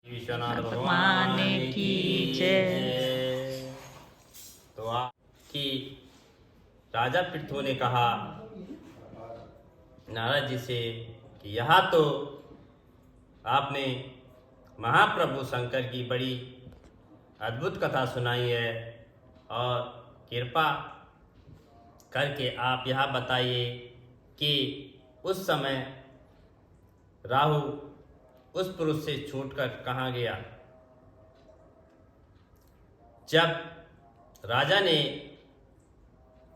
विश्वनाथ भगवान की जय। तो आप कि राजा पृथु ने कहा नारद जी से कि यह तो आपने महाप्रभु शंकर की बड़ी अद्भुत कथा सुनाई है और कृपा करके आप यह बताइए कि उस समय राहु उस पुरुष से छूटकर कहाँ गया। जब राजा ने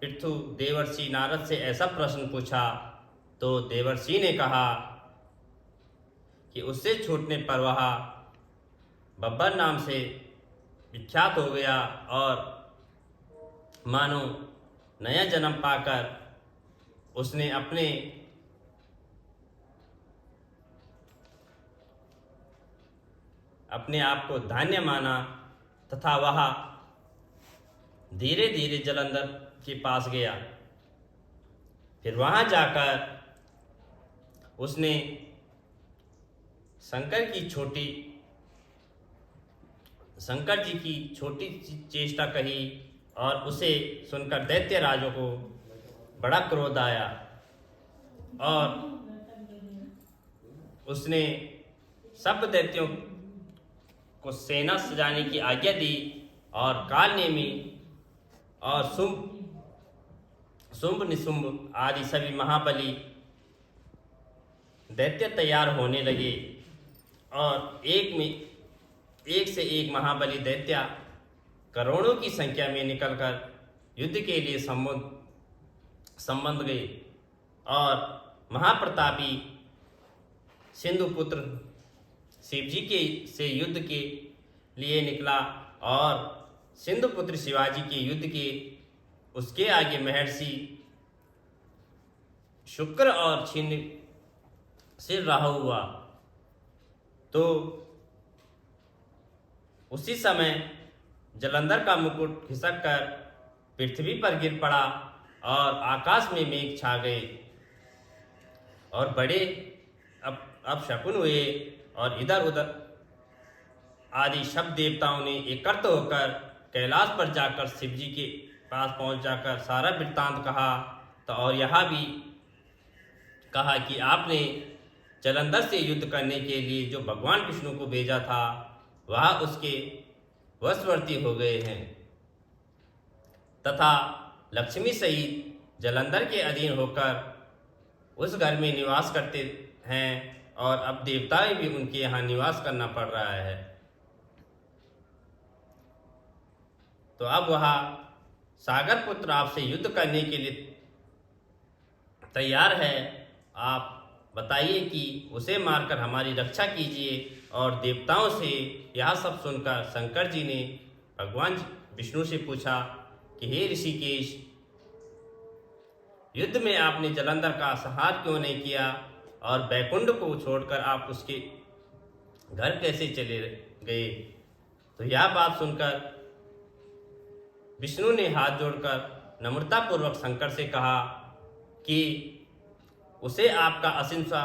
पृथु देवर्षि नारद से ऐसा प्रश्न पूछा तो देवर्षि ने कहा कि उससे छूटने पर वह बब्बर नाम से विख्यात हो गया और मानो नया जन्म पाकर उसने अपने आप को धन्य माना तथा वह धीरे धीरे जलंधर के पास गया। फिर वहां जाकर उसने शंकर जी की छोटी चेष्टा कही और उसे सुनकर दैत्य राजों को बड़ा क्रोध आया और उसने सब दैत्यों को सेना सजाने की आज्ञा दी और कालनेमी और शुंभ निशुंभ आदि सभी महाबली दैत्य तैयार होने लगे और एक से एक महाबली दैत्य करोड़ों की संख्या में निकलकर युद्ध के लिए संबंध गए और महाप्रतापी सिंधुपुत्र शिवजी से युद्ध के लिए निकला और सिंधुपुत्र शिवाजी के युद्ध के उसके आगे महर्षि शुक्र और छिन्न सिर राहु हुआ। तो उसी समय जलंधर का मुकुट खिसक कर पृथ्वी पर गिर पड़ा और आकाश में मेघ छा गए और बड़े अपशकुन हुए और इधर उधर आदि सब देवताओं ने एकत्र होकर कैलाश पर जाकर शिवजी के पास पहुंच जाकर सारा वृत्तांत कहा। तो और यह भी कहा कि आपने जलंधर से युद्ध करने के लिए जो भगवान विष्णु को भेजा था वह उसके वशवर्ती हो गए हैं तथा लक्ष्मी सहित जलंधर के अधीन होकर उस घर में निवास करते हैं और अब देवताएं भी उनके यहाँ निवास करना पड़ रहा है। तो अब वह सागर पुत्र आपसे युद्ध करने के लिए तैयार है। आप बताइए कि उसे मारकर हमारी रक्षा कीजिए। और देवताओं से यह सब सुनकर शंकर जी ने भगवान विष्णु से पूछा कि हे ऋषिकेश, युद्ध में आपने जलंधर का संहार क्यों नहीं किया और बैकुंठ को छोड़कर आप उसके घर कैसे चले गए। तो यह बात सुनकर विष्णु ने हाथ जोड़कर नम्रतापूर्वक शंकर से कहा कि उसे आपका असीम सा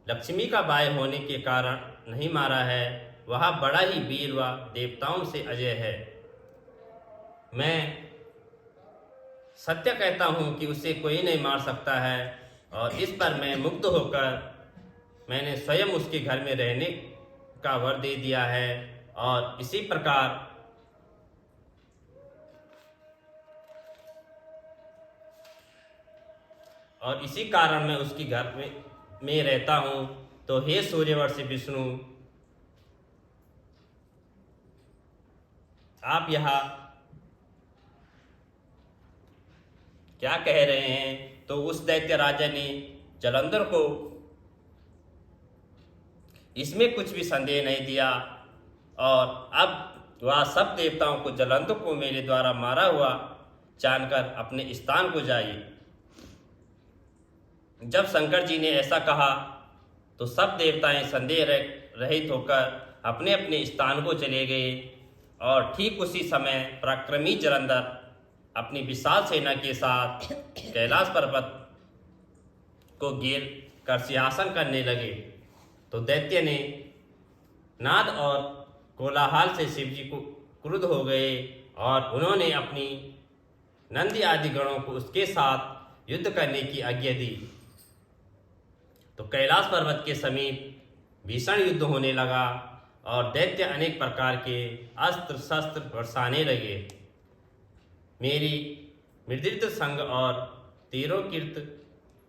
लक्ष्मी का भाई होने के कारण नहीं मारा है, वह बड़ा ही वीर व देवताओं से अजय है। मैं सत्य कहता हूँ कि उसे कोई नहीं मार सकता है और इस पर मैं मुग्ध होकर मैंने स्वयं उसके घर में रहने का वर दे दिया है और इसी प्रकार और इसी कारण मैं उसके घर में रहता हूँ। तो हे सूर्यवंशी विष्णु, आप यहाँ क्या कह रहे हैं। तो उस दैत्य राजा ने जलंधर को इसमें कुछ भी संदेह नहीं दिया और अब वह सब देवताओं को जलंधर को मेरे द्वारा मारा हुआ जानकर अपने स्थान को जाइए। जब शंकर जी ने ऐसा कहा तो सब देवताएं संदेह रहित होकर अपने अपने स्थान को चले गए और ठीक उसी समय पराक्रमी जलंधर अपनी विशाल सेना के साथ कैलाश पर्वत को घेर कर सिंहासन करने लगे। तो दैत्य ने नाद और कोलाहल से शिवजी को क्रुद्ध हो गए और उन्होंने अपनी नंदी आदि गणों को उसके साथ युद्ध करने की आज्ञा दी। तो कैलाश पर्वत के समीप भीषण युद्ध होने लगा और दैत्य अनेक प्रकार के अस्त्र शस्त्र बरसाने लगे। मेरी मृदित संग और तीरों कीर्त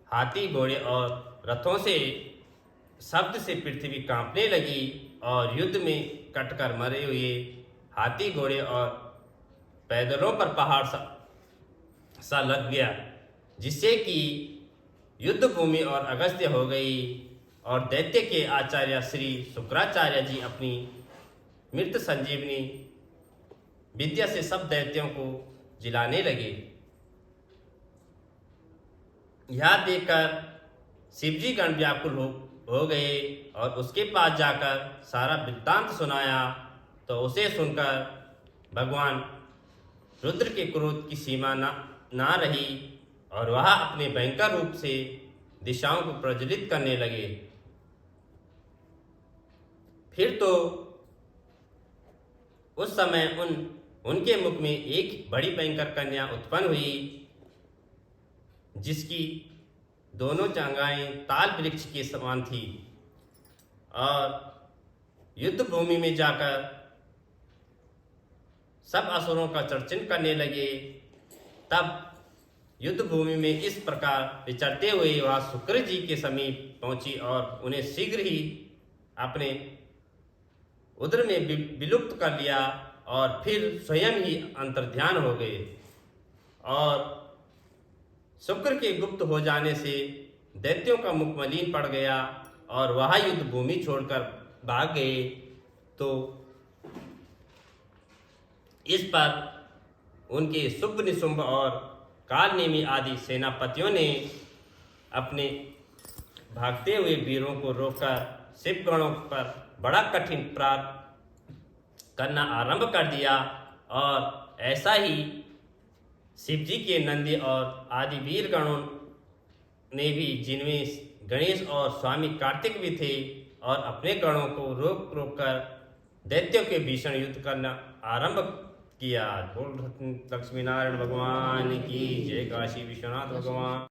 हाथी घोड़े और रथों से शब्द से पृथ्वी कांपने लगी और युद्ध में कटकर मरे हुए हाथी घोड़े और पैदलों पर पहाड़ सा लग गया, जिससे कि युद्ध भूमि और अगस्त्य हो गई। और दैत्य के आचार्य श्री शुक्राचार्य जी अपनी मृत संजीवनी विद्या से सब दैत्यों को जिलाने लगे। यह देखकर शिवजी गण व्याकुल हो गए और उसके पास जाकर सारा वृत्तांत सुनाया। तो उसे सुनकर भगवान रुद्र के क्रोध की सीमा ना रही और वह अपने भयंकर रूप से दिशाओं को प्रज्वलित करने लगे। फिर तो उस समय उनके मुख में एक बड़ी भयंकर कन्या उत्पन्न हुई, जिसकी दोनों जांघाएं ताल वृक्ष के समान थी। और युद्ध भूमि में जाकर सब असुरों का चर्चन करने लगे। तब युद्ध भूमि में इस प्रकार विचरते हुए वह शुक्र जी के समीप पहुंची और उन्हें शीघ्र ही अपने उदर में विलुप्त कर लिया और फिर स्वयं ही अंतर्ध्यान हो गए। और शुक्र के गुप्त हो जाने से दैत्यों का मुख मलिन पड़ गया और वह युद्ध भूमि छोड़कर भाग गए। तो इस पर उनके शुभ निशुंभ और कालनेमी आदि सेनापतियों ने अपने भागते हुए वीरों को रोककर शिवगणों पर बड़ा कठिन प्रहार करना आरंभ कर दिया। और ऐसा ही शिवजी के नंदी और आदि वीर गणों ने भी, जिनमें गणेश और स्वामी कार्तिक भी थे, और अपने गणों को रोक कर दैत्यों के भीषण युद्ध करना आरंभ किया। बोल लक्ष्मी नारायण भगवान की जय, काशी विश्वनाथ भगवान।